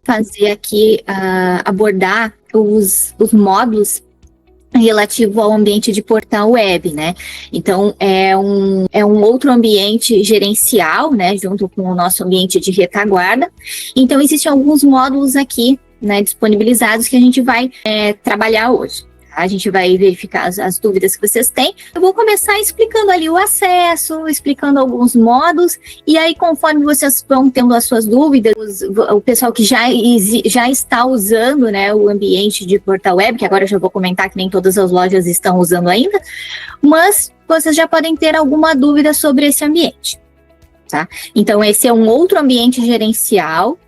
fazer aqui, abordar os módulos relativo ao ambiente de portal web, né? Então, é um outro ambiente gerencial, né? Junto com o nosso ambiente de retaguarda. Então, existem alguns módulos aqui, né? Disponibilizados que a gente vai trabalhar hoje. A gente vai verificar as dúvidas que vocês têm. Eu vou começar explicando ali o acesso, explicando alguns modos, e aí conforme vocês vão tendo as suas dúvidas, o pessoal que já está usando, né, o ambiente de portal web, que agora eu já vou comentar que nem todas as lojas estão usando ainda, mas vocês já podem ter alguma dúvida sobre esse ambiente, tá? Então esse é um outro ambiente gerencial,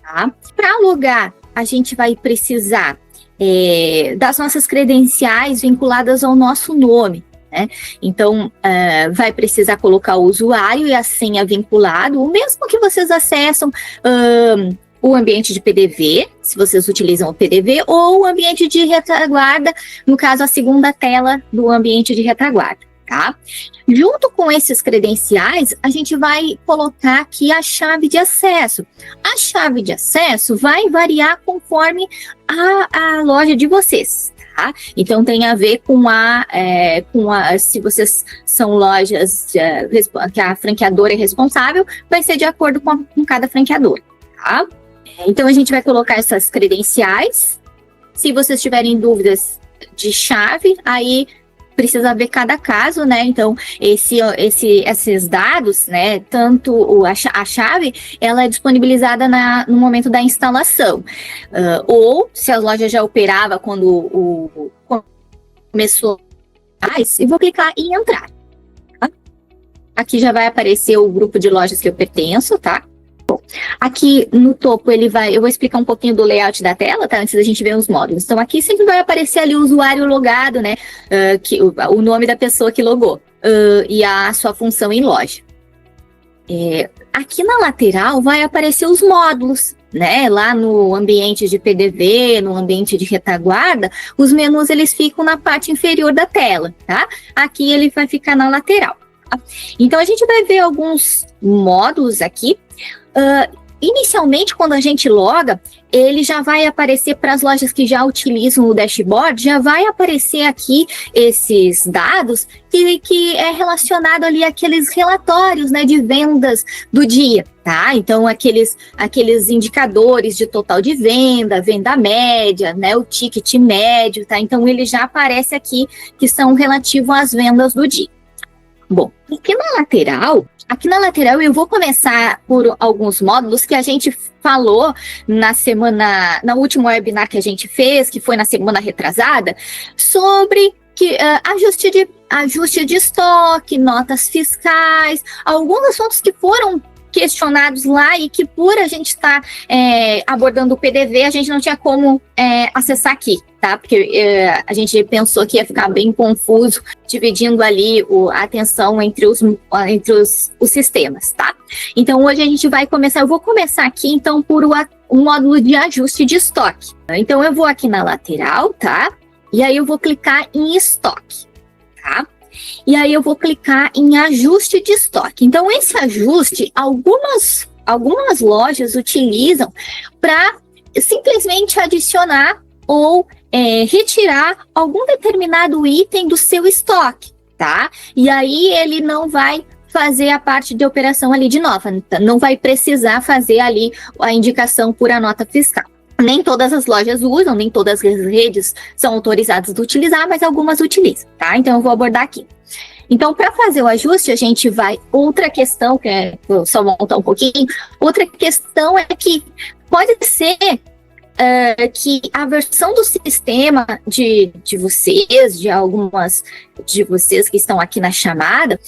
tá? Para logar, a gente vai precisar das nossas credenciais vinculadas ao nosso nome, né? Então, vai precisar colocar o usuário e a senha vinculado, o mesmo que vocês acessam o ambiente de PDV, se vocês utilizam o PDV, ou o ambiente de retaguarda, no caso, a segunda tela do ambiente de retaguarda. Tá? Junto com esses credenciais, a gente vai colocar aqui a chave de acesso. A chave de acesso vai variar conforme a loja de vocês, tá? Então, tem a ver com se vocês são lojas que a franqueadora é responsável, vai ser de acordo com cada franqueador, tá? Então, a gente vai colocar essas credenciais. Se vocês tiverem dúvidas de chave, aí precisa ver cada caso, né? Então, esses dados, né? Tanto a chave, ela é disponibilizada no momento da instalação. Ou, se a loja já operava quando começou, eu vou clicar em entrar. Tá? Aqui já vai aparecer o grupo de lojas que eu pertenço, tá? Bom, aqui no topo eu vou explicar um pouquinho do layout da tela, tá? Antes da gente ver os módulos. Então aqui sempre vai aparecer ali o usuário logado, né? O nome da pessoa que logou e a sua função em loja. Aqui na lateral vai aparecer os módulos, né? Lá no ambiente de PDV, no ambiente de retaguarda, os menus eles ficam na parte inferior da tela, tá? Aqui ele vai ficar na lateral. Tá? Então a gente vai ver alguns módulos aqui. Inicialmente, quando a gente loga, ele já vai aparecer para as lojas que já utilizam o dashboard, já vai aparecer aqui esses dados que é relacionado ali àqueles relatórios, né, de vendas do dia, tá? Então, aqueles indicadores de total de venda, venda média, né, o ticket médio, tá? Então, ele já aparece aqui que são relativos às vendas do dia. Bom, aqui na lateral eu vou começar por alguns módulos que a gente falou no último webinar que a gente fez, que foi na semana retrasada, sobre ajuste de estoque, notas fiscais, alguns assuntos que foram questionados lá e que por a gente estar abordando o PDV, a gente não tinha como acessar aqui, tá? Porque a gente pensou que ia ficar bem confuso, dividindo ali a atenção entre os sistemas, tá? Então, hoje a gente vai começar, eu vou começar aqui, então, por o módulo de ajuste de estoque. Então, eu vou aqui na lateral, tá? E aí eu vou clicar em estoque, tá? E aí eu vou clicar em ajuste de estoque. Então, esse ajuste, algumas lojas utilizam para simplesmente adicionar ou retirar algum determinado item do seu estoque, tá? E aí ele não vai fazer a parte de operação ali de nova, não vai precisar fazer ali a indicação por a nota fiscal. Nem todas as lojas usam, nem todas as redes são autorizadas a utilizar, mas algumas utilizam, tá? Então, eu vou abordar aqui. Então, para fazer o ajuste, a gente vai... Outra questão, vou só voltar um pouquinho. Outra questão é que pode ser que a versão do sistema de vocês, de algumas de vocês que estão aqui na chamada,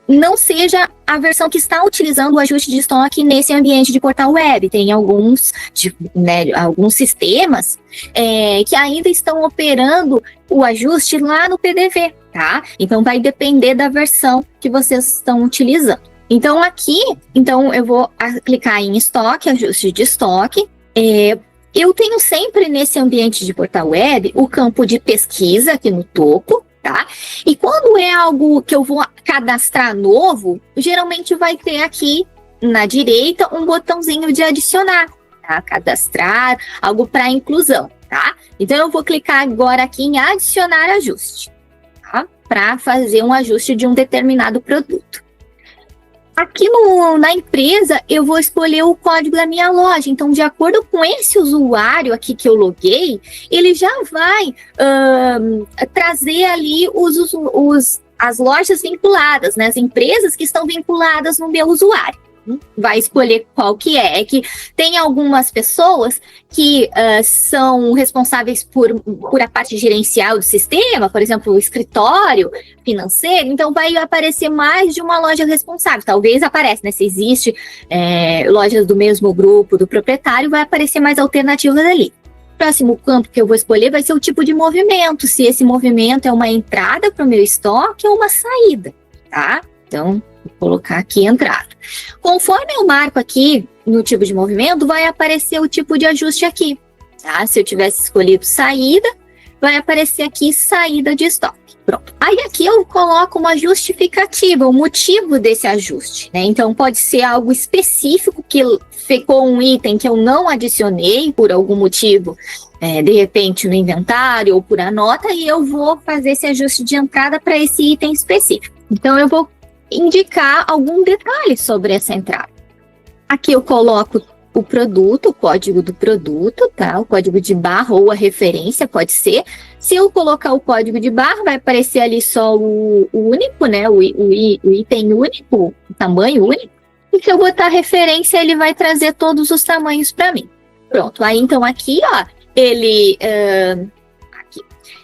não seja a versão que está utilizando o ajuste de estoque nesse ambiente de portal web. Tem alguns sistemas que ainda estão operando o ajuste lá no PDV, tá? Então, vai depender da versão que vocês estão utilizando. Então, aqui, eu vou clicar em estoque, ajuste de estoque. Eu tenho sempre nesse ambiente de portal web o campo de pesquisa aqui no topo, tá? E quando é algo que eu vou cadastrar novo, geralmente vai ter aqui na direita um botãozinho de adicionar, tá? Cadastrar, algo para inclusão, tá? Então eu vou clicar agora aqui em adicionar ajuste, tá? Para fazer um ajuste de um determinado produto. Aqui na empresa, eu vou escolher o código da minha loja. Então, de acordo com esse usuário aqui que eu loguei, ele já vai trazer ali as lojas vinculadas, né? As empresas que estão vinculadas no meu usuário. Vai escolher qual que é. É que tem algumas pessoas que são responsáveis por a parte gerencial do sistema, por exemplo, o escritório financeiro, então vai aparecer mais de uma loja responsável. Talvez apareça, né? Se existe lojas do mesmo grupo do proprietário, vai aparecer mais alternativas ali. O próximo campo que eu vou escolher vai ser o tipo de movimento, se esse movimento é uma entrada para o meu estoque ou uma saída, tá? Então, vou colocar aqui entrada. Conforme eu marco aqui no tipo de movimento, vai aparecer o tipo de ajuste aqui, tá? Se eu tivesse escolhido saída, vai aparecer aqui saída de estoque. Pronto. Aí aqui eu coloco uma justificativa, o motivo desse ajuste, né? Então pode ser algo específico que ficou um item que eu não adicionei por algum motivo, de repente no inventário ou por a nota, e eu vou fazer esse ajuste de entrada para esse item específico. Então eu vou indicar algum detalhe sobre essa entrada. Aqui eu coloco o produto, o código do produto, tá? O código de barra ou a referência, pode ser. Se eu colocar o código de barra, vai aparecer ali só o único, né? O item único, o tamanho único. E se eu botar referência, ele vai trazer todos os tamanhos para mim. Pronto. Aí, então, aqui, ó, ele...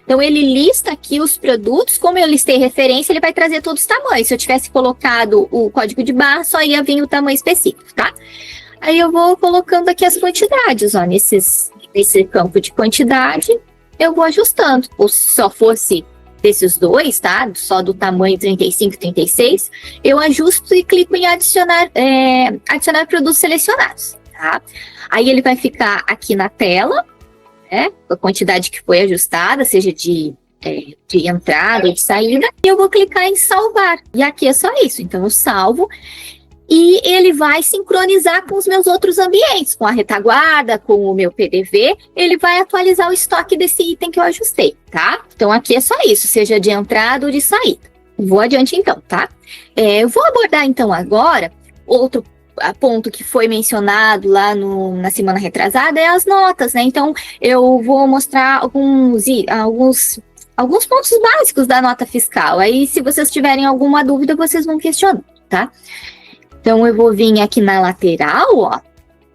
Então, ele lista aqui os produtos, como eu listei referência, ele vai trazer todos os tamanhos. Se eu tivesse colocado o código de barra, só ia vir o tamanho específico, tá? Aí eu vou colocando aqui as quantidades, ó, nesse campo de quantidade, eu vou ajustando. Ou se só fosse desses dois, tá? Só do tamanho 35 e 36, eu ajusto e clico em adicionar produtos selecionados, tá? Aí ele vai ficar aqui na tela, a quantidade que foi ajustada, seja de entrada ou de saída, e eu vou clicar em salvar. E aqui é só isso. Então, eu salvo e ele vai sincronizar com os meus outros ambientes, com a retaguarda, com o meu PDV, ele vai atualizar o estoque desse item que eu ajustei, tá? Então, aqui é só isso, seja de entrada ou de saída. Vou adiante, então, tá? Eu vou abordar, então, agora, outro ponto que foi mencionado lá na semana retrasada é as notas, né? Então, eu vou mostrar alguns pontos básicos da nota fiscal. Aí, se vocês tiverem alguma dúvida, vocês vão questionar, tá? Então, eu vou vir aqui na lateral, ó.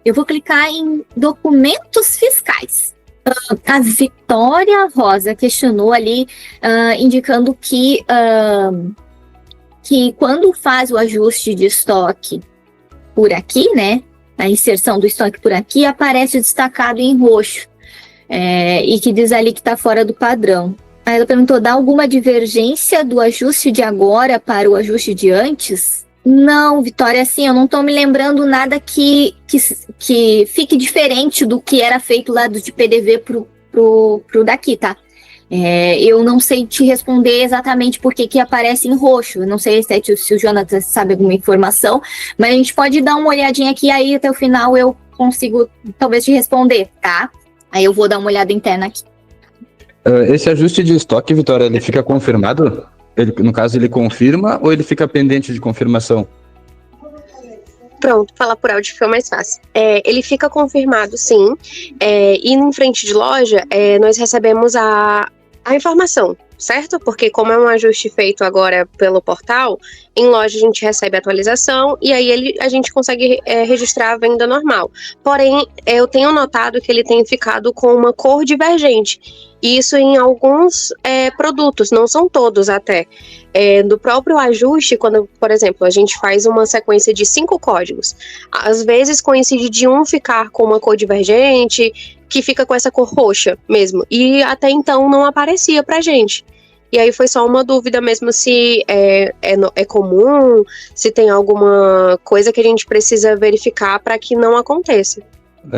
Eu vou clicar em documentos fiscais. A Vitória Rosa questionou ali, indicando que quando faz o ajuste de estoque por aqui, né, a inserção do estoque por aqui, aparece destacado em roxo, e que diz ali que está fora do padrão. Aí ela perguntou, dá alguma divergência do ajuste de agora para o ajuste de antes? Não, Vitória, assim, eu não estou me lembrando nada que fique diferente do que era feito lá de PDV pro daqui, tá? Eu não sei te responder exatamente por que aparece em roxo. Eu não sei se o Jonathan sabe alguma informação, mas a gente pode dar uma olhadinha aqui, aí até o final eu consigo talvez te responder, tá? Aí eu vou dar uma olhada interna aqui. Esse ajuste de estoque, Vitória, ele fica confirmado? No caso, ele confirma ou ele fica pendente de confirmação? Pronto, falar por áudio fica mais fácil. Ele fica confirmado, sim. E em frente de loja, nós recebemos a informação, certo? Porque como é um ajuste feito agora pelo portal, em loja a gente recebe a atualização e aí a gente consegue registrar a venda normal. Porém, eu tenho notado que ele tem ficado com uma cor divergente. Isso em alguns produtos, não são todos até. Do próprio ajuste, quando, por exemplo, a gente faz uma sequência de 5 códigos, às vezes coincide de um ficar com uma cor divergente, que fica com essa cor roxa mesmo, e até então não aparecia pra gente. E aí foi só uma dúvida mesmo se é comum, se tem alguma coisa que a gente precisa verificar para que não aconteça.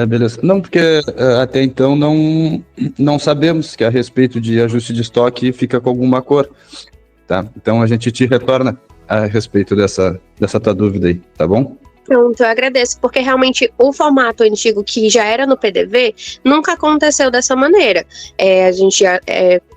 Beleza. Não, porque até então não sabemos que a respeito de ajuste de estoque fica com alguma cor, tá? Então a gente te retorna a respeito dessa tua dúvida aí, tá bom? Pronto, eu agradeço, porque realmente o formato antigo que já era no PDV nunca aconteceu dessa maneira. A gente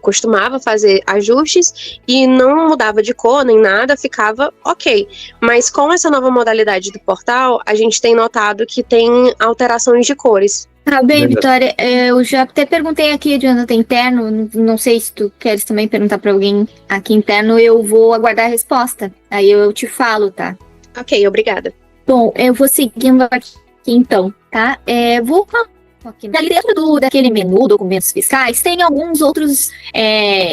costumava fazer ajustes e não mudava de cor nem nada, ficava ok. Mas com essa nova modalidade do portal, a gente tem notado que tem alterações de cores. Tá bem, Vitória, eu já até perguntei aqui, Jonathan, interno, não sei se tu queres também perguntar para alguém aqui interno, eu vou aguardar a resposta, aí eu te falo, tá? Ok, obrigada. Bom, eu vou seguindo aqui então, tá? Vou falar aqui. Ali dentro daquele menu, documentos fiscais, tem alguns outros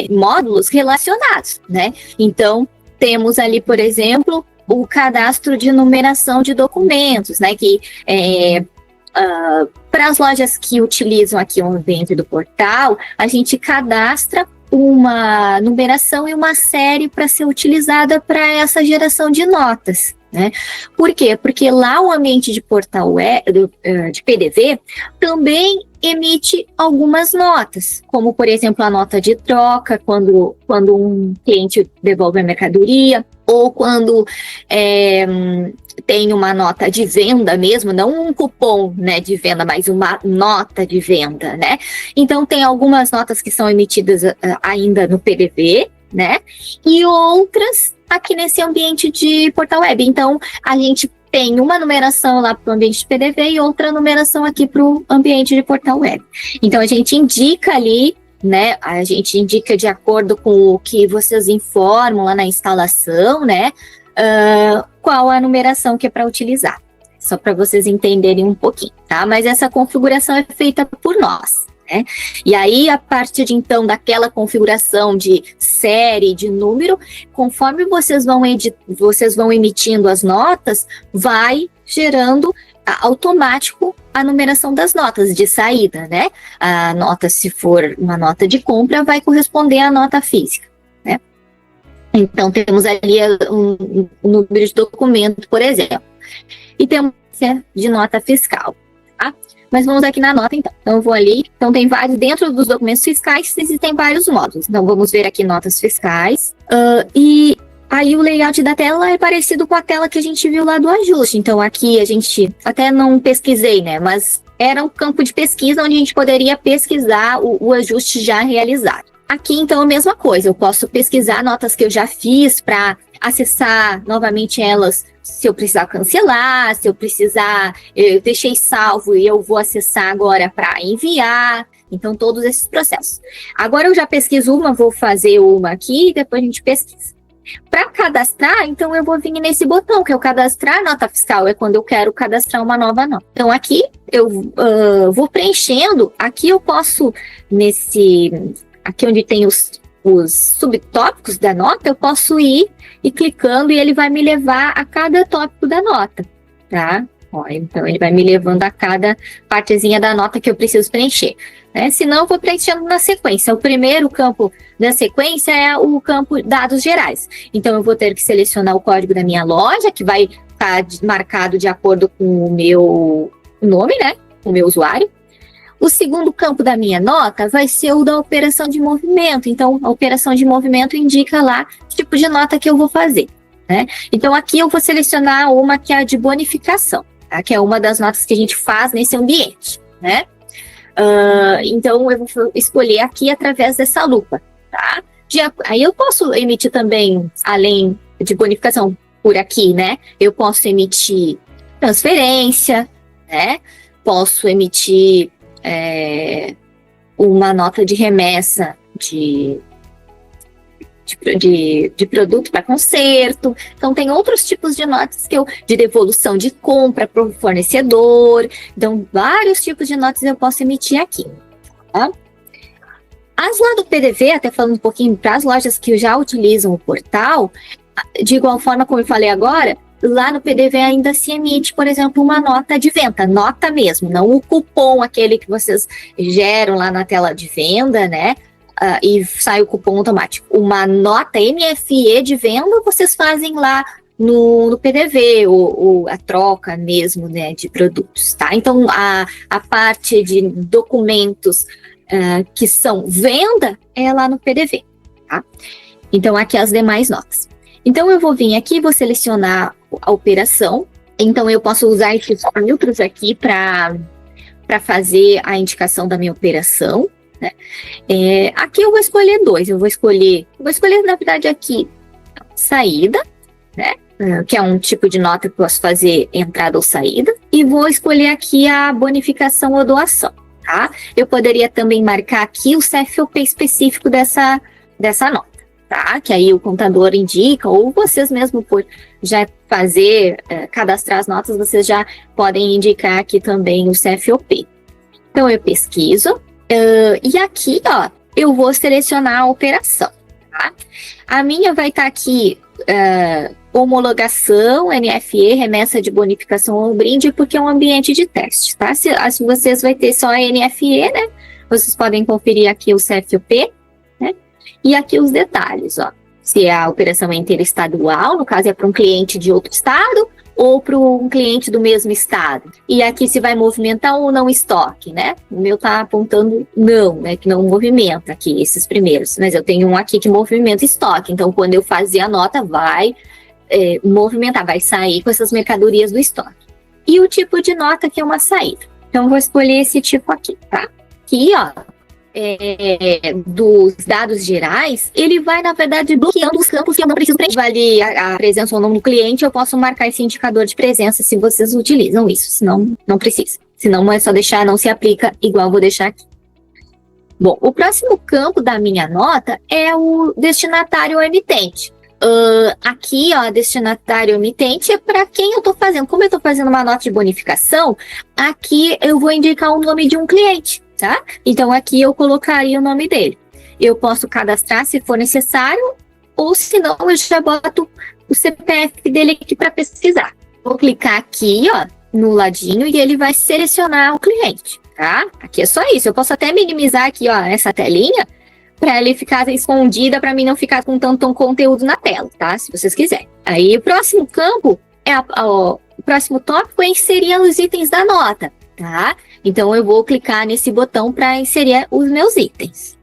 módulos relacionados, né? Então, temos ali, por exemplo, o cadastro de numeração de documentos, né? Que para as lojas que utilizam aqui dentro do portal, a gente cadastra uma numeração e uma série para ser utilizada para essa geração de notas, né? Por quê? Porque lá o ambiente de portal de PDV também emite algumas notas, como por exemplo a nota de troca, quando um cliente devolve a mercadoria, ou quando tem uma nota de venda mesmo, não um cupom, né, de venda, mas uma nota de venda, né? Então tem algumas notas que são emitidas ainda no PDV, né? E outras aqui nesse ambiente de portal web. Então, a gente tem uma numeração lá para o ambiente de PDV e outra numeração aqui para o ambiente de portal web. Então, a gente indica ali, né? A gente indica de acordo com o que vocês informam lá na instalação, né? Qual a numeração que é para utilizar. Só para vocês entenderem um pouquinho, tá? Mas essa configuração é feita por nós. Né? E aí, a partir de então daquela configuração de série, de número, conforme vocês vão emitindo as notas, vai gerando automático a numeração das notas de saída, né? A nota, se for uma nota de compra, vai corresponder à nota física, né? Então, temos ali um número de documento, por exemplo. E temos de nota fiscal, tá? Mas vamos aqui na nota, então. Então, eu vou ali. Então, tem vários, dentro dos documentos fiscais, existem vários módulos. Então, vamos ver aqui notas fiscais. E aí, o layout da tela é parecido com a tela que a gente viu lá do ajuste. Então, aqui a gente até não pesquisei, né? Mas era um campo de pesquisa onde a gente poderia pesquisar o ajuste já realizado. Aqui, então, a mesma coisa. Eu posso pesquisar notas que eu já fiz para acessar novamente elas, se eu precisar cancelar, se eu precisar, eu deixei salvo e eu vou acessar agora para enviar. Então, todos esses processos. Agora eu já pesquiso uma, vou fazer uma aqui e depois a gente pesquisa. Para cadastrar, então eu vou vir nesse botão, que é o cadastrar nota fiscal, é quando eu quero cadastrar uma nova nota. Então, aqui eu vou preenchendo, aqui eu posso, aqui onde tem os subtópicos da nota, eu posso ir e clicando e ele vai me levar a cada tópico da nota, tá? Ó, então, ele vai me levando a cada partezinha da nota que eu preciso preencher, né? Senão, eu vou preenchendo na sequência. O primeiro campo da sequência é o campo dados gerais. Então, eu vou ter que selecionar o código da minha loja, que vai estar marcado de acordo com o meu nome, né? O meu usuário. O segundo campo da minha nota vai ser o da operação de movimento. Então, a operação de movimento indica lá o tipo de nota que eu vou fazer, né? Então, aqui eu vou selecionar uma que é a de bonificação, tá? Que é uma das notas que a gente faz nesse ambiente, né? Então, eu vou escolher aqui através dessa lupa, tá? Aí eu posso emitir também, além de bonificação por aqui, né? Eu posso emitir transferência, né? Posso emitir uma nota de remessa de produto para conserto. Então, tem outros tipos de notas de devolução de compra para o fornecedor. Então, vários tipos de notas eu posso emitir aqui, tá? As lá do PDV, até falando um pouquinho para as lojas que já utilizam o portal, de igual forma como eu falei agora, lá no PDV ainda se emite, por exemplo, uma nota de venda, nota mesmo, não o cupom, aquele que vocês geram lá na tela de venda, né? E sai o cupom automático. Uma nota MFE de venda, vocês fazem lá no PDV, ou a troca mesmo, né, de produtos, tá? Então, a parte de documentos que são venda é lá no PDV, tá? Então, aqui as demais notas. Então, eu vou vir aqui, vou selecionar a operação Então, eu posso usar esses filtros aqui para fazer a indicação da minha operação, né? Aqui eu vou escolher 2. Eu vou escolher, na verdade, aqui, saída, né? Que é um tipo de nota que eu posso fazer entrada ou saída. E vou escolher aqui a bonificação ou doação, tá? Eu poderia também marcar aqui o CFOP específico dessa nota, tá? Que aí o contador indica, ou vocês mesmo por já cadastrar as notas, vocês já podem indicar aqui também o CFOP. Então, eu pesquiso, e aqui, ó, eu vou selecionar a operação, tá? A minha vai estar aqui, homologação, NFE, remessa de bonificação ou brinde, porque é um ambiente de teste, tá? Se vocês vai ter só a NFE, né? Vocês podem conferir aqui o CFOP, né? E aqui os detalhes, ó. Se a operação é interestadual, no caso é para um cliente de outro estado, ou para um cliente do mesmo estado. E aqui se vai movimentar ou não estoque, né? O meu tá apontando não, né? Que não movimenta aqui, esses primeiros. Mas eu tenho um aqui que movimenta estoque. Então, quando eu fazer a nota, vai movimentar, vai sair com essas mercadorias do estoque. E o tipo de nota que é uma saída. Então, eu vou escolher esse tipo aqui, tá? Aqui, ó, dos dados gerais, ele vai, na verdade, bloqueando os campos que eu não preciso preencher. Vale a presença ou não do cliente, eu posso marcar esse indicador de presença se vocês utilizam isso, senão não precisa. Senão é só deixar, não se aplica, igual eu vou deixar aqui. Bom, o próximo campo da minha nota é o destinatário ou emitente. Aqui, ó, destinatário emitente é para quem eu estou fazendo. Como eu estou fazendo uma nota de bonificação, aqui eu vou indicar o nome de um cliente, tá? Então, aqui eu colocaria o nome dele. Eu posso cadastrar se for necessário, ou se não, eu já boto o CPF dele aqui para pesquisar. Vou clicar aqui, ó, no ladinho e ele vai selecionar o cliente, tá? Aqui é só isso. Eu posso até minimizar aqui, ó, essa telinha, para ele ficar escondida, para mim não ficar com tanto conteúdo na tela, tá? Se vocês quiserem. Aí, o próximo campo, o próximo tópico é inserir os itens da nota, tá? Então, eu vou clicar nesse botão para inserir os meus itens.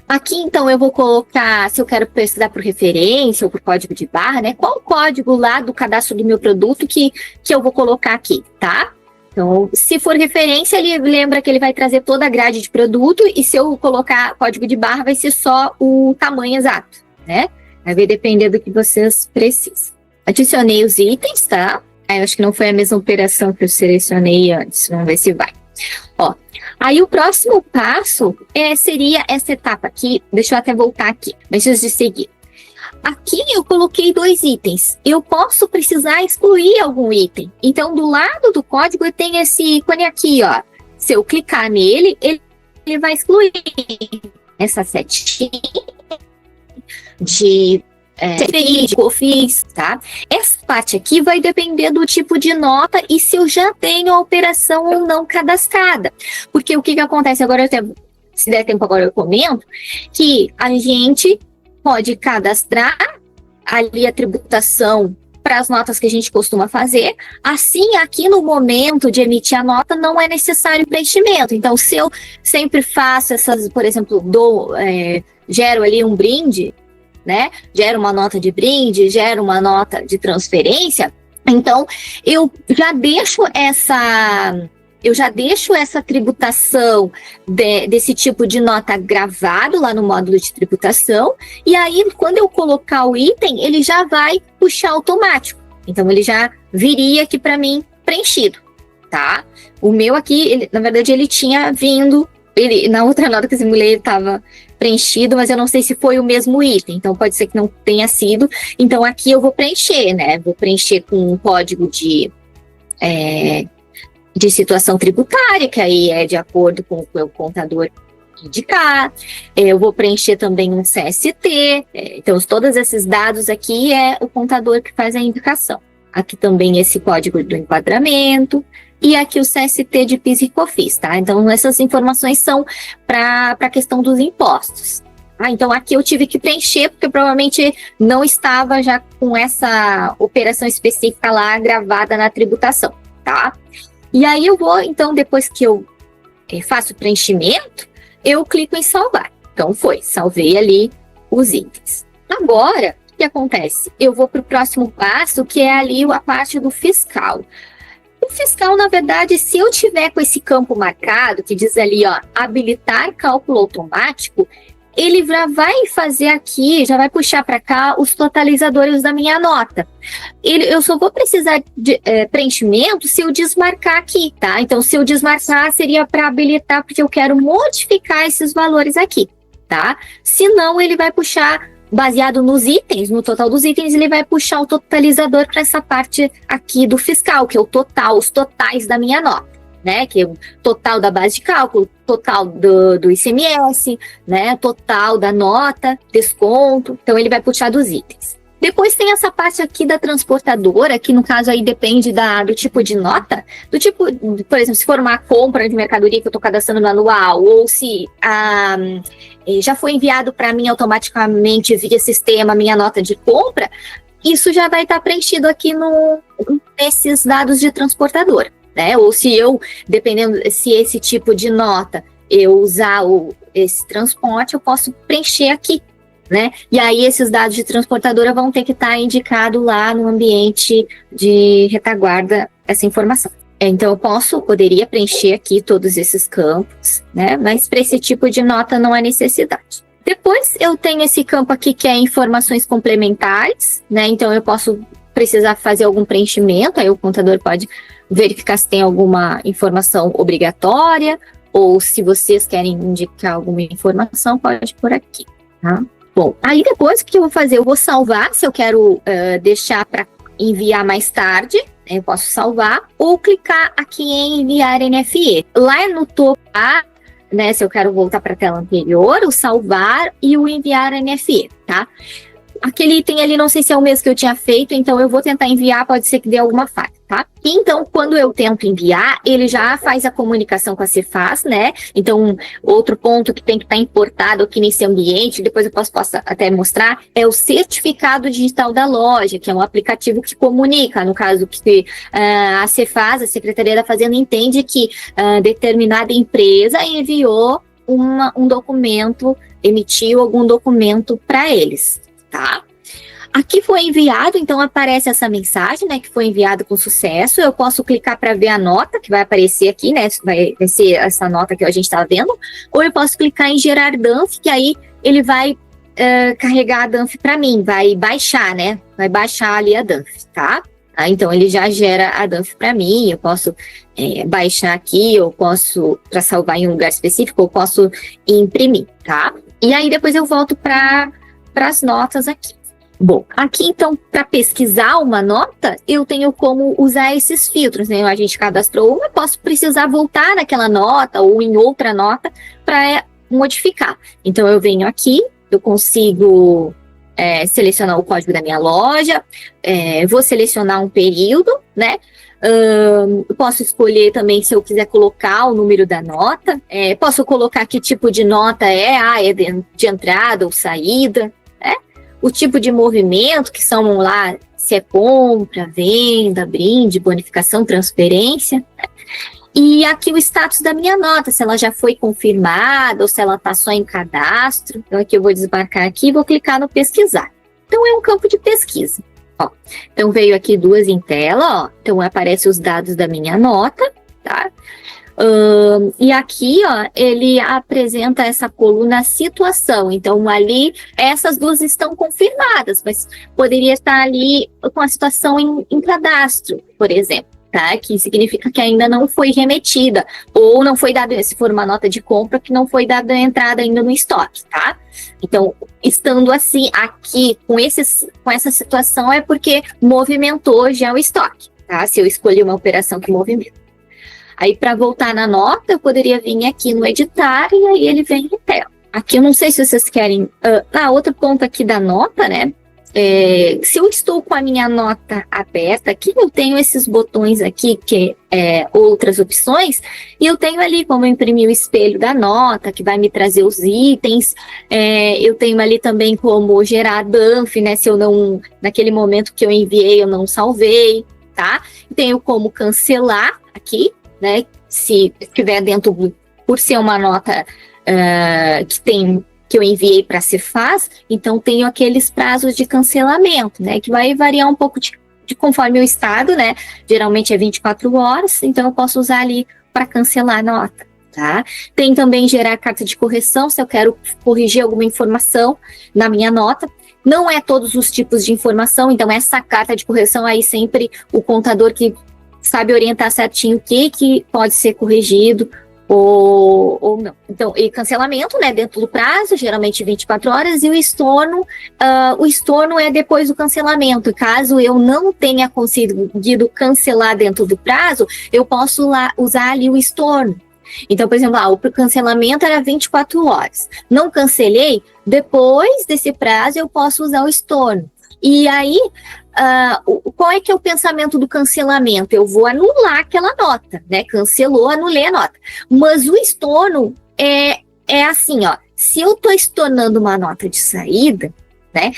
Aqui, então, eu vou colocar, se eu quero pesquisar por referência ou por código de barra, né? Qual o código lá do cadastro do meu produto que eu vou colocar aqui, tá? Então, se for referência, ele lembra que ele vai trazer toda a grade de produto, e se eu colocar código de barra, vai ser só o tamanho exato, né? Vai depender do que vocês precisam. Adicionei os itens, tá? Aí eu acho que não foi a mesma operação que eu selecionei antes. Vamos ver se vai. Ó, aí o próximo passo seria essa etapa aqui. Deixa eu até voltar aqui, antes de seguir. Aqui eu coloquei 2 itens. Eu posso precisar excluir algum item. Então, do lado do código, eu tenho esse ícone aqui, ó. Se eu clicar nele, ele vai excluir essa setinha de COFINS, tá? Essa parte aqui vai depender do tipo de nota e se eu já tenho a operação ou não cadastrada. Porque o que acontece agora, se der tempo agora eu comento, que a gente pode cadastrar ali a tributação para as notas que a gente costuma fazer. Assim, aqui no momento de emitir a nota, não é necessário preenchimento. Então, se eu sempre faço essas, por exemplo, gero ali um brinde, né? Gero uma nota de brinde, gero uma nota de transferência. Então, eu já deixo essa tributação desse tipo de nota gravado lá no módulo de tributação, e aí, quando eu colocar o item, ele já vai puxar automático. Então, ele já viria aqui para mim preenchido, tá? O meu aqui, na verdade, ele tinha vindo, na outra nota que eu simulei, ele estava preenchido, mas eu não sei se foi o mesmo item, então pode ser que não tenha sido. Então, aqui eu vou preencher, né? Vou preencher com um código de situação tributária, que aí é de acordo com o que o contador indicar. Eu vou preencher também um CST. Então, todos esses dados aqui é o contador que faz a indicação. Aqui também esse código do enquadramento. E aqui o CST de PIS e COFINS, tá? Então, essas informações são para a questão dos impostos. Então, aqui eu tive que preencher, porque provavelmente não estava já com essa operação específica lá gravada na tributação, tá? E aí eu vou, então, depois que eu faço o preenchimento, eu clico em salvar. Então, salvei ali os itens. Agora, que acontece? Eu vou para o próximo passo, que é ali a parte do fiscal. O fiscal, na verdade, se eu tiver com esse campo marcado, que diz ali, ó, habilitar cálculo automático, ele já vai fazer aqui, já vai puxar para cá os totalizadores da minha nota. Eu só vou precisar de preenchimento se eu desmarcar aqui, tá? Então, se eu desmarcar, seria para habilitar, porque eu quero modificar esses valores aqui, tá? Se não, ele vai puxar, baseado nos itens, no total dos itens, ele vai puxar o totalizador para essa parte aqui do fiscal, que é o total, os totais da minha nota, né? Que é o total da base de cálculo, total do ICMS, né? Total da nota, desconto. Então, ele vai puxar dos itens. Depois tem essa parte aqui da transportadora, que no caso aí depende do tipo de nota, do tipo, por exemplo, se for uma compra de mercadoria que eu estou cadastrando no anual, ou se já foi enviado para mim automaticamente via sistema minha nota de compra, isso já vai estar preenchido aqui nesses dados de transportadora, né? Ou se eu, dependendo se esse tipo de nota eu usar esse transporte, eu posso preencher aqui, né? E aí esses dados de transportadora vão ter que estar indicado lá no ambiente de retaguarda essa informação. Então eu poderia preencher aqui todos esses campos, né? Mas para esse tipo de nota não há necessidade. Depois eu tenho esse campo aqui que é informações complementares, né? Então eu posso precisar fazer algum preenchimento, aí o contador pode verificar se tem alguma informação obrigatória, ou se vocês querem indicar alguma informação, pode por aqui, tá? Bom, aí depois o que eu vou fazer? Eu vou salvar, se eu quero deixar para enviar mais tarde, eu posso salvar, ou clicar aqui em enviar NFE. Lá no topo, né, se eu quero voltar para a tela anterior, o salvar e o enviar NFE, tá? Aquele item ali, não sei se é o mesmo que eu tinha feito, então eu vou tentar enviar, pode ser que dê alguma falha, tá? Então, quando eu tento enviar, ele já faz a comunicação com a Cefaz, né? Então, outro ponto que tem que estar importado aqui nesse ambiente, depois eu posso até mostrar, é o certificado digital da loja, que é um aplicativo que comunica, no caso que a Cefaz, a Secretaria da Fazenda, entende que determinada empresa enviou um documento, emitiu algum documento para eles. Tá? Aqui foi enviado, então aparece essa mensagem, né, que foi enviado com sucesso. Eu posso clicar para ver a nota que vai aparecer aqui, né, vai ser essa nota que a gente está vendo, ou eu posso clicar em gerar DANF, que aí ele vai carregar a DANF para mim, vai baixar, né, vai baixar ali a DANF, tá? Então ele já gera a DANF para mim, eu posso baixar aqui, eu posso, para salvar em um lugar específico, eu posso imprimir, tá? E aí depois eu volto para as notas aqui. Bom, aqui então, para pesquisar uma nota, eu tenho como usar esses filtros, né? A gente cadastrou uma, posso precisar voltar naquela nota ou em outra nota para modificar. Então, eu venho aqui, eu consigo selecionar o código da minha loja, vou selecionar um período, né? Eu posso escolher também se eu quiser colocar o número da nota, posso colocar que tipo de nota é de entrada ou saída, né? O tipo de movimento, que são lá, se é compra, venda, brinde, bonificação, transferência, né? E aqui o status da minha nota, se ela já foi confirmada ou se ela está só em cadastro. Então aqui eu vou desmarcar aqui e vou clicar no pesquisar. Então é um campo de pesquisa. Ó, então veio aqui duas em tela, ó. Então aparece os dados da minha nota, tá? E aqui, ó, ele apresenta essa coluna situação. Então ali, essas duas estão confirmadas, mas poderia estar ali com a situação em cadastro, por exemplo, tá? Que significa que ainda não foi remetida, ou não foi dado, se for uma nota de compra, que não foi dada a entrada ainda no estoque, tá? Então, estando assim, aqui, com essa situação, é porque movimentou já o estoque, tá? Se eu escolhi uma operação que movimenta. Aí, para voltar na nota, eu poderia vir aqui no editar e aí ele vem em tela. Aqui, eu não sei se vocês querem... outro ponto aqui da nota, né? Se eu estou com a minha nota aberta aqui, eu tenho esses botões aqui, que outras opções, e eu tenho ali como imprimir o espelho da nota, que vai me trazer os itens, eu tenho ali também como gerar DANF, né? Se eu não, naquele momento que eu enviei, eu não salvei, tá? Tenho como cancelar aqui, né? Se estiver dentro, por ser uma nota que tem que eu enviei para a Cefaz, então tenho aqueles prazos de cancelamento, né, que vai variar um pouco de conforme o estado, né, geralmente é 24 horas, então eu posso usar ali para cancelar a nota, tá? Tem também gerar carta de correção, se eu quero corrigir alguma informação na minha nota. Não é todos os tipos de informação, então essa carta de correção aí sempre o contador que sabe orientar certinho o que pode ser corrigido ou não. Então, e cancelamento, né, dentro do prazo, geralmente 24 horas, e o estorno é depois do cancelamento. Caso eu não tenha conseguido cancelar dentro do prazo, eu posso usar ali o estorno. Então, por exemplo, o cancelamento era 24 horas. Não cancelei, depois desse prazo eu posso usar o estorno. E aí, qual é que é o pensamento do cancelamento? Eu vou anular aquela nota, né? Cancelou, anulei a nota. Mas o estorno é assim, ó. Se eu estou estornando uma nota de saída, né?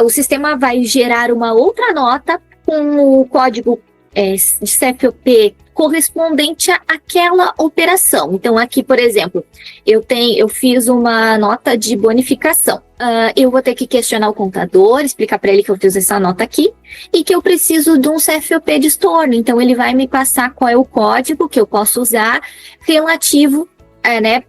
O sistema vai gerar uma outra nota com o código de CFOP correspondente àquela operação. Então, aqui, por exemplo, eu fiz uma nota de bonificação. Eu vou ter que questionar o contador, explicar para ele que eu fiz essa nota aqui e que eu preciso de um CFOP de estorno. Então, ele vai me passar qual é o código que eu posso usar relativo, né,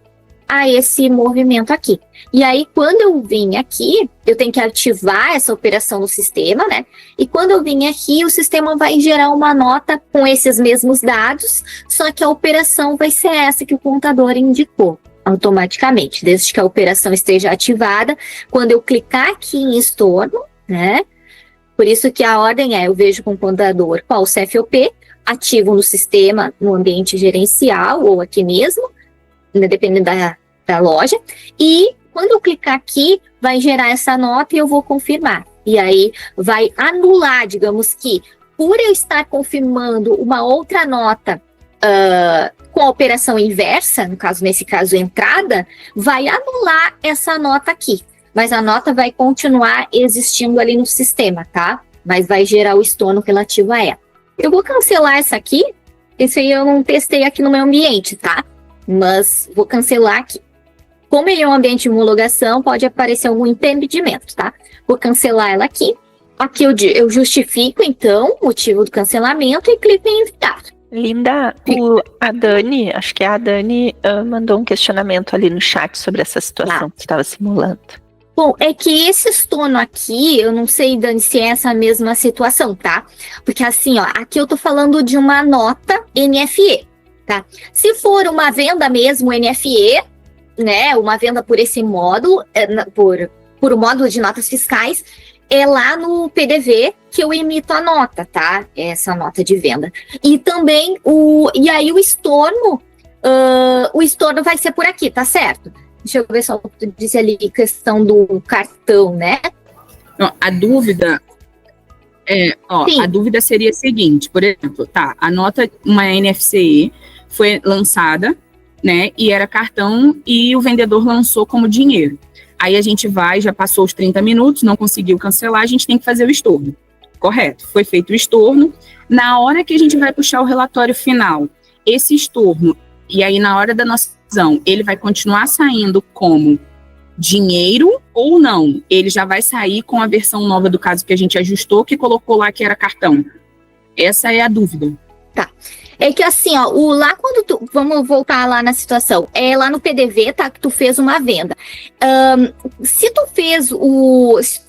a esse movimento aqui. E aí, quando eu vim aqui, eu tenho que ativar essa operação no sistema, né? E quando eu vim aqui, o sistema vai gerar uma nota com esses mesmos dados, só que a operação vai ser essa que o contador indicou automaticamente, desde que a operação esteja ativada. Quando eu clicar aqui em estorno, né? Por isso que a ordem eu vejo com o contador qual o CFOP, ativo no sistema, no ambiente gerencial ou aqui mesmo, né, dependendo da loja, e quando eu clicar aqui, vai gerar essa nota e eu vou confirmar. E aí vai anular, digamos que, por eu estar confirmando uma outra nota com a operação inversa, no caso, nesse caso, entrada, vai anular essa nota aqui. Mas a nota vai continuar existindo ali no sistema, tá? Mas vai gerar o estorno relativo a ela. Eu vou cancelar essa aqui. Esse aí eu não testei aqui no meu ambiente, tá? Mas vou cancelar aqui. Como ele é um ambiente de homologação, pode aparecer algum impedimento, tá? Vou cancelar ela aqui. Aqui eu justifico, então, o motivo do cancelamento e clico em enviar. Linda, a Dani, acho que é a Dani, mandou um questionamento ali no chat sobre essa situação que estava simulando. Bom, é que esse estorno aqui, eu não sei, Dani, se é essa mesma situação, tá? Porque assim, ó, aqui eu tô falando de uma nota NFE. Tá? Se for uma venda mesmo NFE, né, uma venda por esse módulo, por um módulo de notas fiscais, é lá no PDV que eu emito a nota, tá? Essa nota de venda. E também o estorno vai ser por aqui, tá certo? Deixa eu ver só o que tu disse ali, questão do cartão, né? A dúvida a dúvida seria a seguinte, por exemplo, a nota, uma NFCE, foi lançada, né, e era cartão, e o vendedor lançou como dinheiro. Aí a gente já passou os 30 minutos, não conseguiu cancelar, a gente tem que fazer o estorno. Correto, foi feito o estorno. Na hora que a gente vai puxar o relatório final, esse estorno, e aí na hora da nossa decisão, ele vai continuar saindo como dinheiro ou não? Ele já vai sair com a versão nova do caso que a gente ajustou, que colocou lá que era cartão. Essa é a dúvida. Tá. É que assim, ó, vamos voltar lá na situação, lá no PDV, tá, que tu fez uma venda. Se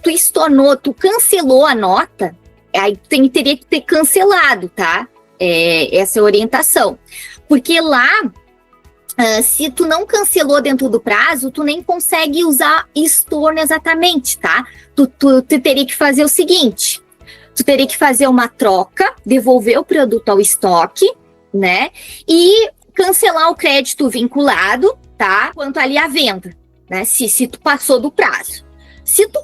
tu estornou, tu cancelou a nota, aí teria que ter cancelado, tá? Essa é a orientação. Porque lá, se tu não cancelou dentro do prazo, tu nem consegue usar estorno exatamente, tá? Tu teria que fazer o seguinte: tu teria que fazer uma troca, devolver o produto ao estoque, né? E cancelar o crédito vinculado, tá? Quanto ali a venda, né? Se tu passou do prazo. Se tu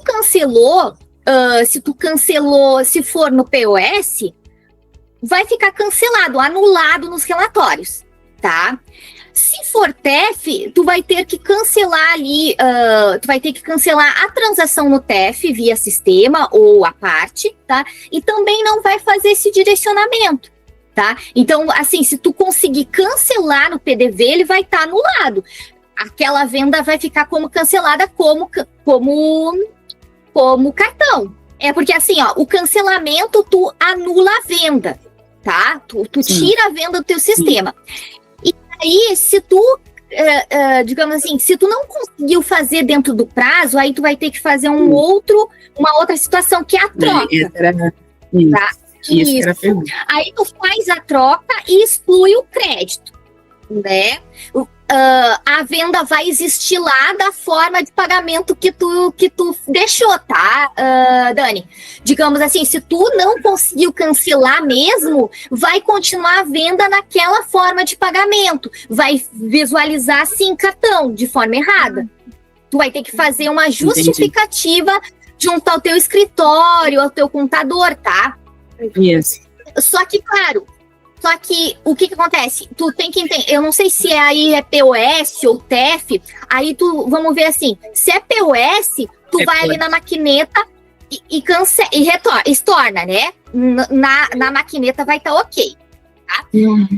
cancelou, se for no POS, vai ficar cancelado, anulado nos relatórios, tá? Se for TEF, tu vai ter que cancelar ali, tu vai ter que cancelar a transação no TEF via sistema ou a parte, tá? E também não vai fazer esse direcionamento, tá? Então, assim, se tu conseguir cancelar no PDV, ele vai estar anulado. aquela venda vai ficar como cancelada como cartão. É porque assim, ó, o cancelamento tu anula a venda, tá? Tu tira a venda do teu sistema. E aí, se tu, digamos assim, se tu não conseguiu fazer dentro do prazo, aí tu vai ter que fazer uma outra situação, que é a troca. Tá? Isso. Aí tu faz a troca e exclui o crédito, né? A venda vai existir lá da forma de pagamento que tu deixou, tá, Dani? Digamos assim, se tu não conseguiu cancelar mesmo, vai continuar a venda naquela forma de pagamento. Vai visualizar, sim, cartão, de forma errada. Tu vai ter que fazer uma justificativa junto ao teu escritório, ao teu contador, tá? Isso. Só que, claro, o que acontece? Tu tem que entender, eu não sei se aí é POS ou TEF, aí vamos ver assim, se é POS, tu vai ali na maquineta e estorna, né? Na maquineta vai estar ok, tá?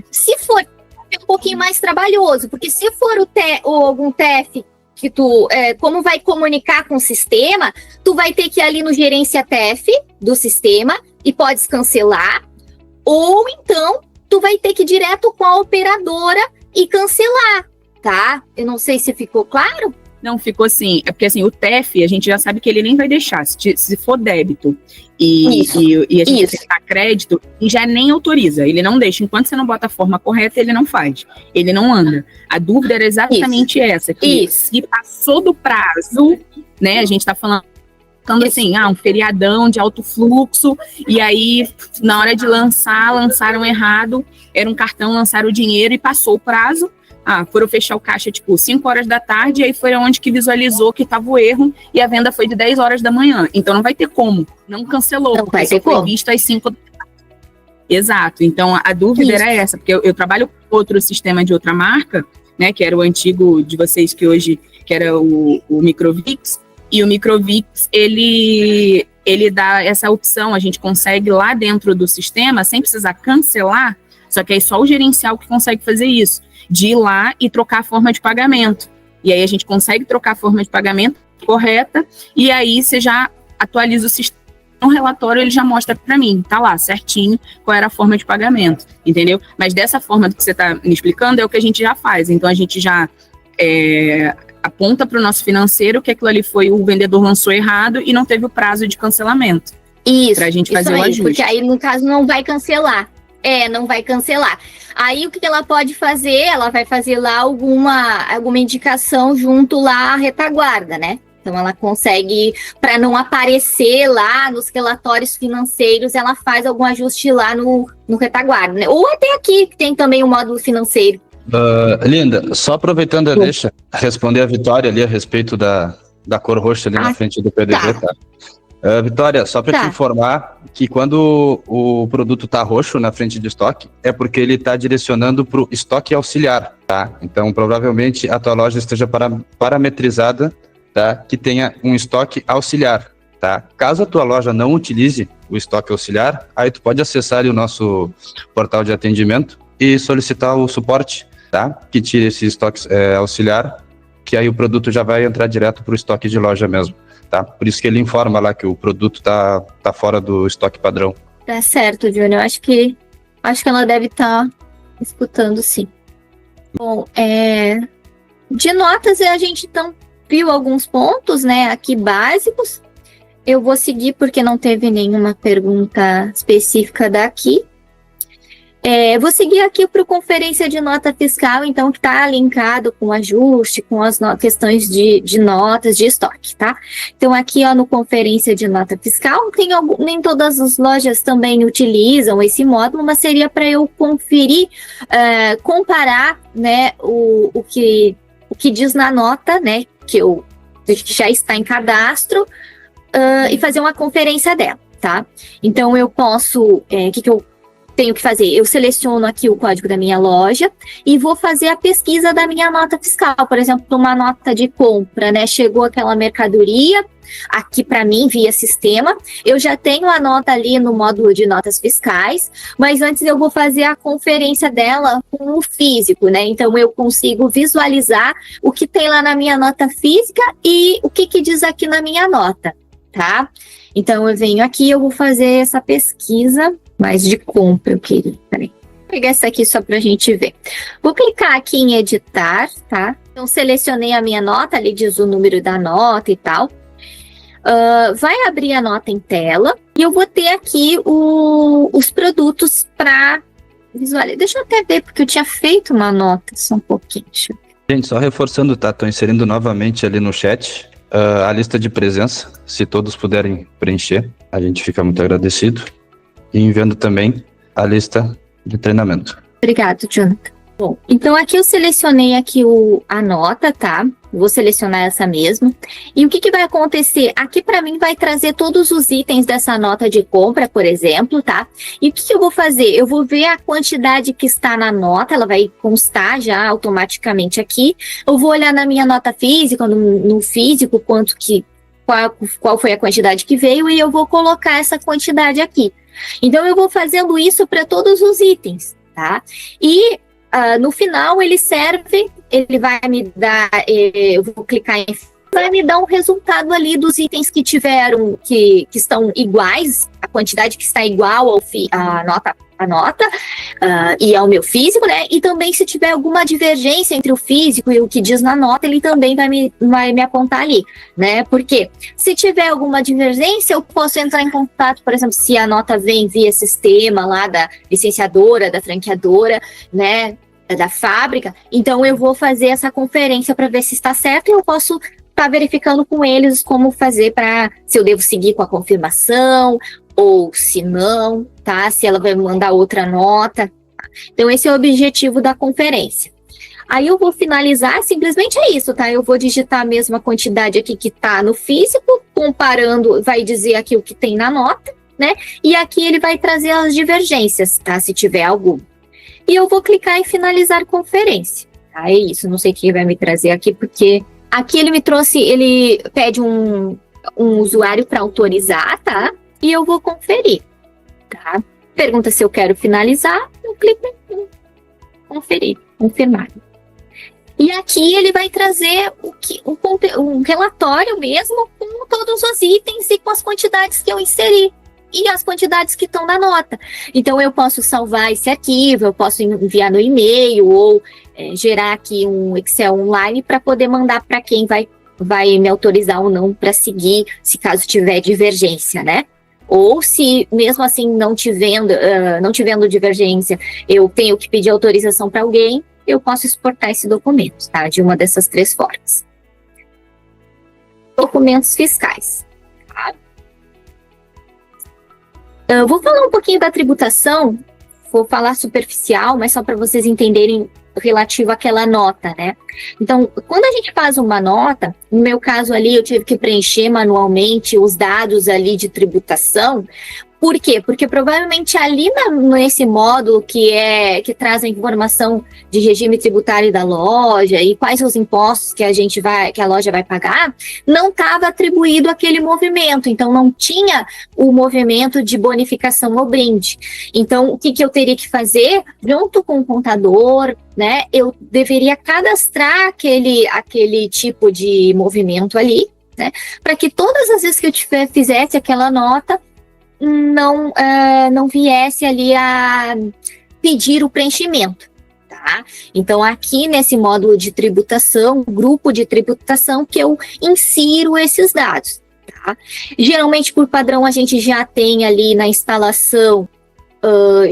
Se for, é um pouquinho mais trabalhoso, porque se for ou algum TEF que tu, como vai comunicar com o sistema, tu vai ter que ir ali no gerência TEF do sistema e podes cancelar, ou então tu vai ter que ir direto com a operadora e cancelar, tá? Eu não sei se ficou claro. Não, ficou assim. É porque assim, o TEF, a gente já sabe que ele nem vai deixar. Se for débito e a gente acertar crédito, ele já nem autoriza. Ele não deixa. Enquanto você não bota a forma correta, ele não faz. Ele não anda. A dúvida era exatamente essa. Que se passou do prazo, né? A gente tá falando assim, um feriadão de alto fluxo, e aí, na hora de lançaram errado, era um cartão, lançaram o dinheiro e passou o prazo. Foram fechar o caixa, 5 horas da tarde, e aí foi onde que visualizou que estava o erro, e a venda foi de 10 horas da manhã. Então não vai ter como, não cancelou, não vai ter foi visto às 5 da tarde. Exato, então a dúvida era essa, porque eu trabalho com outro sistema de outra marca, né, que era o antigo de vocês, que hoje, que era o Microvix. E o Microvix, ele dá essa opção, a gente consegue lá dentro do sistema, sem precisar cancelar, só que aí só o gerencial que consegue fazer isso, de ir lá e trocar a forma de pagamento. E aí a gente consegue trocar a forma de pagamento correta, e aí você já atualiza o sistema. No relatório ele já mostra para mim, tá lá certinho qual era a forma de pagamento, entendeu? Mas dessa forma que você está me explicando é o que a gente já faz. Então a gente já aponta para o nosso financeiro que aquilo ali foi, o vendedor lançou errado e não teve o prazo de cancelamento. Isso, para a gente fazer o ajuste. Porque aí, no caso, não vai cancelar. Não vai cancelar. Aí, o que ela pode fazer? Ela vai fazer lá alguma indicação junto lá à retaguarda, né? Então, ela consegue, para não aparecer lá nos relatórios financeiros, ela faz algum ajuste lá no retaguarda, né? Ou até aqui, que tem também o módulo financeiro. Linda, só aproveitando a deixa, responder a Vitória ali a respeito da cor roxa ali na frente do PDV, tá? Vitória, só para te informar que quando o produto tá roxo na frente de estoque, é porque ele tá direcionando para o estoque auxiliar, tá? Então, provavelmente, a tua loja esteja parametrizada, tá? Que tenha um estoque auxiliar, tá? Caso a tua loja não utilize o estoque auxiliar, aí tu pode acessar ali o nosso portal de atendimento e solicitar o suporte, tá? Que tire esse estoque auxiliar, que aí o produto já vai entrar direto para o estoque de loja mesmo, tá? Por isso que ele informa lá que o produto tá fora do estoque padrão. Tá certo, Júnior. Acho que ela deve estar escutando, sim. Bom, de notas a gente então viu alguns pontos, né, aqui básicos. Eu vou seguir porque não teve nenhuma pergunta específica daqui. Vou seguir aqui para o conferência de nota fiscal, então, que está linkado com ajuste, com as questões de notas de estoque, tá? Então, aqui, ó, no conferência de nota fiscal, nem todas as lojas também utilizam esse módulo, mas seria para eu conferir, comparar, né, o que diz na nota, né, que já está em cadastro, e fazer uma conferência dela, tá? Então, eu posso, tenho que fazer? Eu seleciono aqui o código da minha loja e vou fazer a pesquisa da minha nota fiscal. Por exemplo, uma nota de compra, né? Chegou aquela mercadoria aqui para mim via sistema. Eu já tenho a nota ali no módulo de notas fiscais, mas antes eu vou fazer a conferência dela com o físico, né? Então eu consigo visualizar o que tem lá na minha nota física e o que diz aqui na minha nota, tá? Então eu venho aqui, eu vou fazer essa pesquisa mais de compra, eu queria. Peraí. Vou pegar essa aqui só pra gente ver. Vou clicar aqui em editar, tá? Então selecionei a minha nota, ali diz o número da nota e tal. Vai abrir a nota em tela e eu vou ter aqui os produtos para visualizar. Deixa eu até ver, porque eu tinha feito uma nota, só um pouquinho. Gente, só reforçando, tá? Estou inserindo novamente ali no chat a lista de presença. Se todos puderem preencher, a gente fica muito agradecido. E enviando também a lista de treinamento. Obrigado, Jonathan. Bom, então aqui eu selecionei aqui a nota, tá? Vou selecionar essa mesmo. E o que vai acontecer? Aqui para mim vai trazer todos os itens dessa nota de compra, por exemplo, tá? E o que eu vou fazer? Eu vou ver a quantidade que está na nota, ela vai constar já automaticamente aqui. Eu vou olhar na minha nota física, no físico, qual foi a quantidade que veio, e eu vou colocar essa quantidade aqui. Então eu vou fazendo isso para todos os itens, tá? E no final ele vai me dar, eu vou clicar em, vai me dar um resultado ali dos itens que tiveram, que estão iguais, a quantidade que está igual à nota e ao meu físico, né? E também se tiver alguma divergência entre o físico e o que diz na nota, ele também vai me apontar ali, né? Porque se tiver alguma divergência, eu posso entrar em contato, por exemplo, se a nota vem via sistema lá da licenciadora, da franqueadora, né? Da fábrica, então eu vou fazer essa conferência para ver se está certo e eu posso estar verificando com eles como fazer se eu devo seguir com a confirmação ou se não, tá? Se ela vai me mandar outra nota. Então esse é o objetivo da conferência. Aí eu vou finalizar, simplesmente é isso, tá? Eu vou digitar a mesma quantidade aqui que tá no físico, comparando, vai dizer aqui o que tem na nota, né? E aqui ele vai trazer as divergências, tá? Se tiver alguma. E eu vou clicar em finalizar conferência. Tá, é isso, não sei o que vai me trazer aqui, porque aqui ele pede um usuário para autorizar, tá? E eu vou conferir, tá? Pergunta se eu quero finalizar, eu clico em conferir, confirmar. E aqui ele vai trazer um relatório mesmo com todos os itens e com as quantidades que eu inseri. E as quantidades que estão na nota. Então, eu posso salvar esse arquivo, eu posso enviar no e-mail ou gerar aqui um Excel online para poder mandar para quem vai me autorizar ou não para seguir, se caso tiver divergência, né? Ou se, mesmo assim, não tivendo divergência, eu tenho que pedir autorização para alguém, eu posso exportar esse documento, tá? De uma dessas 3 formas. Documentos fiscais. Tá? Eu vou falar um pouquinho da tributação, vou falar superficial, mas só para vocês entenderem relativo àquela nota, né? Então, quando a gente faz uma nota, no meu caso ali, eu tive que preencher manualmente os dados ali de tributação. Por quê? Porque provavelmente ali nesse módulo que traz a informação de regime tributário da loja e quais os impostos que a loja vai pagar, não estava atribuído aquele movimento, então não tinha o movimento de bonificação ou brinde. Então, o que eu teria que fazer? Junto com o contador, né, eu deveria cadastrar aquele tipo de movimento ali, né, para que todas as vezes que eu fizesse aquela nota, não viesse ali a pedir o preenchimento, tá? Então, aqui nesse módulo de tributação, grupo de tributação, que eu insiro esses dados, tá? Geralmente, por padrão, a gente já tem ali na instalação,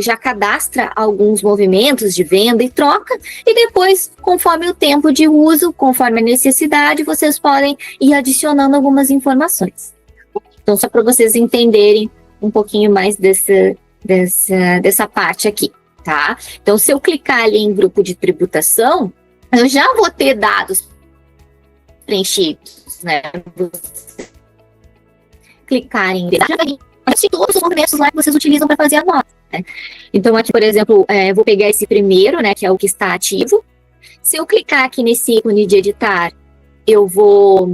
já cadastra alguns movimentos de venda e troca, e depois, conforme o tempo de uso, conforme a necessidade, vocês podem ir adicionando algumas informações. Então, só para vocês entenderem um pouquinho mais dessa parte aqui, tá? Então, se eu clicar ali em grupo de tributação, eu já vou ter dados preenchidos, né? Clicar em todos os movimentos lá que vocês utilizam para fazer a nota, né? Então aqui, por exemplo, vou pegar esse primeiro, né, que é o que está ativo. Se eu clicar aqui nesse ícone de editar, eu vou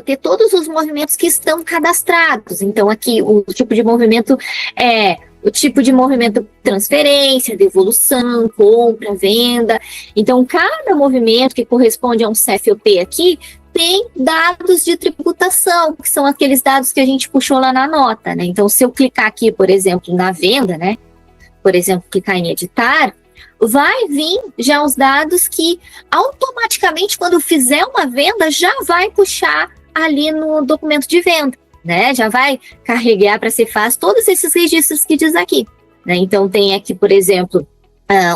ter todos os movimentos que estão cadastrados. Então aqui o tipo de movimento é o tipo de movimento transferência, devolução, compra, venda. Então cada movimento que corresponde a um CFOP aqui tem dados de tributação, que são aqueles dados que a gente puxou lá na nota, né? Então se eu clicar aqui, por exemplo, na venda, né? Por exemplo, clicar em editar, vai vir já os dados que automaticamente, quando fizer uma venda, já vai puxar ali no documento de venda, né? Já vai carregar para a Cefaz todos esses registros que diz aqui, né? Então tem aqui, por exemplo,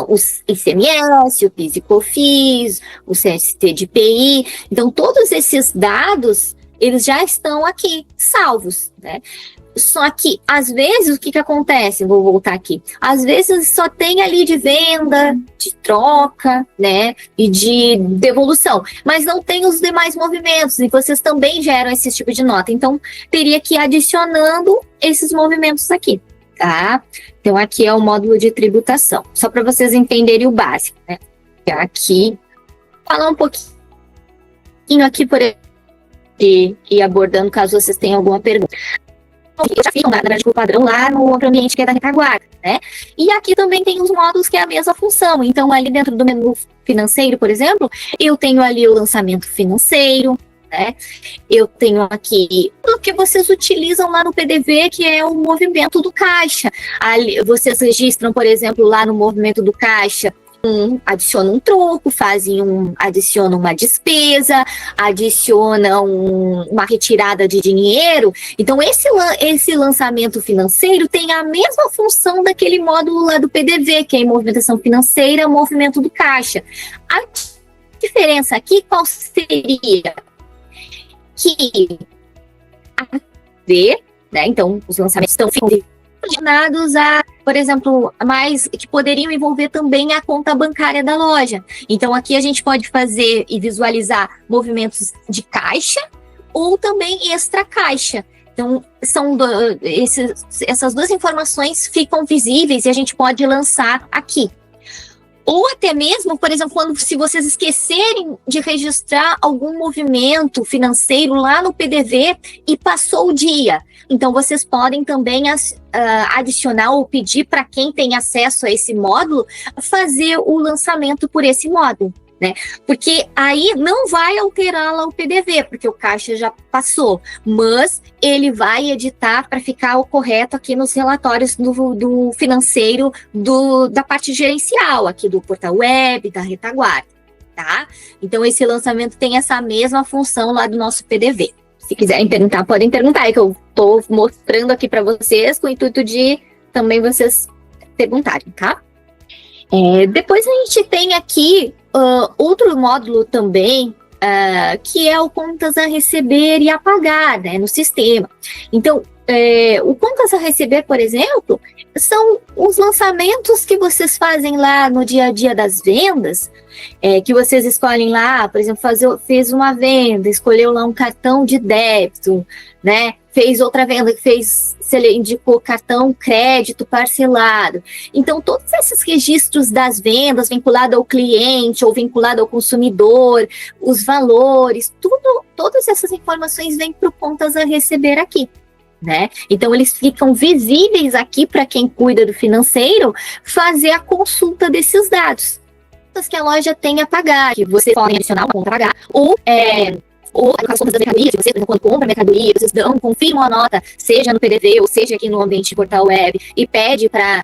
os ICMS, o PIS e COFINS, o CST de IPI. Então todos esses dados, eles já estão aqui salvos, né? Só que, às vezes, o que acontece? Vou voltar aqui. Às vezes, só tem ali de venda, de troca, né? E de devolução. Mas não tem os demais movimentos. E vocês também geram esse tipo de nota. Então, teria que ir adicionando esses movimentos aqui, tá? Então, aqui é o módulo de tributação. Só para vocês entenderem o básico, né? Aqui, falar um pouquinho aqui, por exemplo, e abordando caso vocês tenham alguma pergunta. Já ficam na grade padrão lá no outro ambiente que é da retaguarda, né? E aqui também tem os módulos que é a mesma função. Então, ali dentro do menu financeiro, por exemplo, eu tenho ali o lançamento financeiro, né? Eu tenho aqui o que vocês utilizam lá no PDV, que é o movimento do caixa. Ali, vocês registram, por exemplo, lá no movimento do caixa, adicionam um troco, adicionam uma despesa, adicionam uma retirada de dinheiro. Então, esse lançamento financeiro tem a mesma função daquele módulo lá do PDV, que é em movimentação financeira, movimento do caixa. A diferença aqui, qual seria? Que né? Então, os lançamentos estão destinados a, por exemplo, mais que poderiam envolver também a conta bancária da loja. Então, aqui a gente pode fazer e visualizar movimentos de caixa ou também extra caixa. Então, essas duas informações ficam visíveis e a gente pode lançar aqui. Ou até mesmo, por exemplo, se vocês esquecerem de registrar algum movimento financeiro lá no PDV e passou o dia. Então, vocês podem também adicionar ou pedir para quem tem acesso a esse módulo fazer o lançamento por esse módulo, né? Porque aí não vai alterar lá o PDV, porque o caixa já passou, mas ele vai editar para ficar o correto aqui nos relatórios do financeiro da parte gerencial, aqui do portal web, da retaguarda, tá? Então, esse lançamento tem essa mesma função lá do nosso PDV. Se quiserem perguntar, podem perguntar, é que eu estou mostrando aqui para vocês com o intuito de também vocês perguntarem, tá? Depois a gente tem aqui outro módulo também, que é o contas a receber e a pagar, né, no sistema. Então, o contas a receber, por exemplo, são os lançamentos que vocês fazem lá no dia a dia das vendas, que vocês escolhem lá, por exemplo, fez uma venda, escolheu lá um cartão de débito, né? Fez outra venda se ele indicou cartão crédito parcelado. Então, todos esses registros das vendas vinculado ao cliente ou vinculado ao consumidor, os valores, todas essas informações vêm para o contas a receber aqui, né? Então, eles ficam visíveis aqui para quem cuida do financeiro fazer a consulta desses dados. Que a loja tem a pagar, que você pode adicionar uma conta a pagar, ou as contas das mercadorias, você, quando compra mercadoria, vocês confirmam a nota, seja no PDV ou seja aqui no ambiente de portal web, e pede para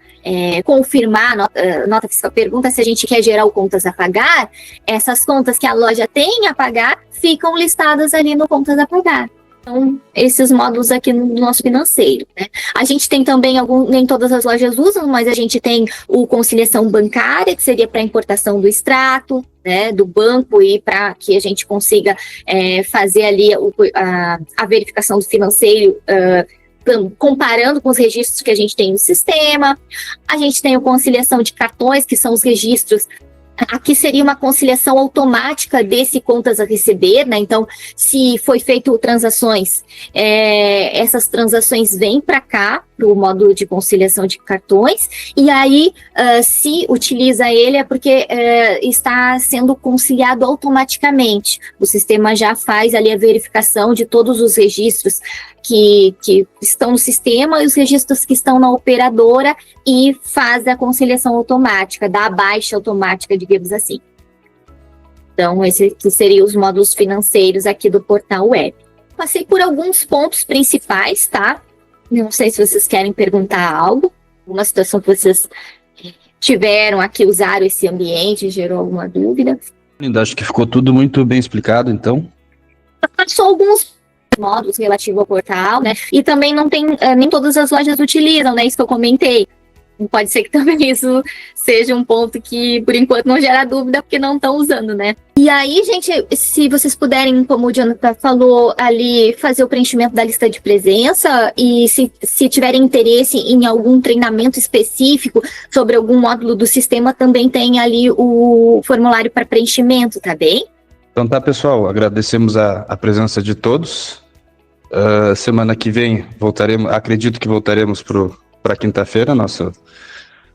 confirmar a nota fiscal, pergunta se a gente quer gerar o contas a pagar, essas contas que a loja tem a pagar ficam listadas ali no contas a pagar. Então, esses módulos aqui no nosso financeiro, né? A gente tem também nem todas as lojas usam, mas a gente tem o conciliação bancária, que seria para importação do extrato, né, do banco, e para que a gente consiga fazer ali a verificação do financeiro, comparando com os registros que a gente tem no sistema. A gente tem a conciliação de cartões, que são os registros. Aqui seria uma conciliação automática desse contas a receber, né? Então, se foi feito transações, essas transações vêm para cá, para o módulo de conciliação de cartões, e aí, se utiliza ele, é porque está sendo conciliado automaticamente. O sistema já faz ali a verificação de todos os registros que estão no sistema e os registros que estão na operadora e faz a conciliação automática, dá a baixa automática, digamos assim. Então, esses seriam os módulos financeiros aqui do portal web. Passei por alguns pontos principais, tá? Não sei se vocês querem perguntar algo, alguma situação que vocês tiveram aqui, usaram esse ambiente, gerou alguma dúvida. Acho que ficou tudo muito bem explicado, então. Só alguns módulos relativos ao portal, né? E também não tem, nem todas as lojas utilizam, né? Isso que eu comentei. Pode ser que também isso seja um ponto que, por enquanto, não gera dúvida, porque não estão usando, né? E aí, gente, se vocês puderem, como o Jonathan falou ali, fazer o preenchimento da lista de presença e se tiverem interesse em algum treinamento específico sobre algum módulo do sistema, também tem ali o formulário para preenchimento, tá bem? Então tá, pessoal, agradecemos a presença de todos. Semana que vem voltaremos, acredito que voltaremos para quinta-feira, nosso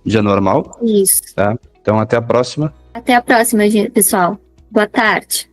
dia normal. Isso. Tá? Então, até a próxima. Até a próxima, pessoal. Boa tarde.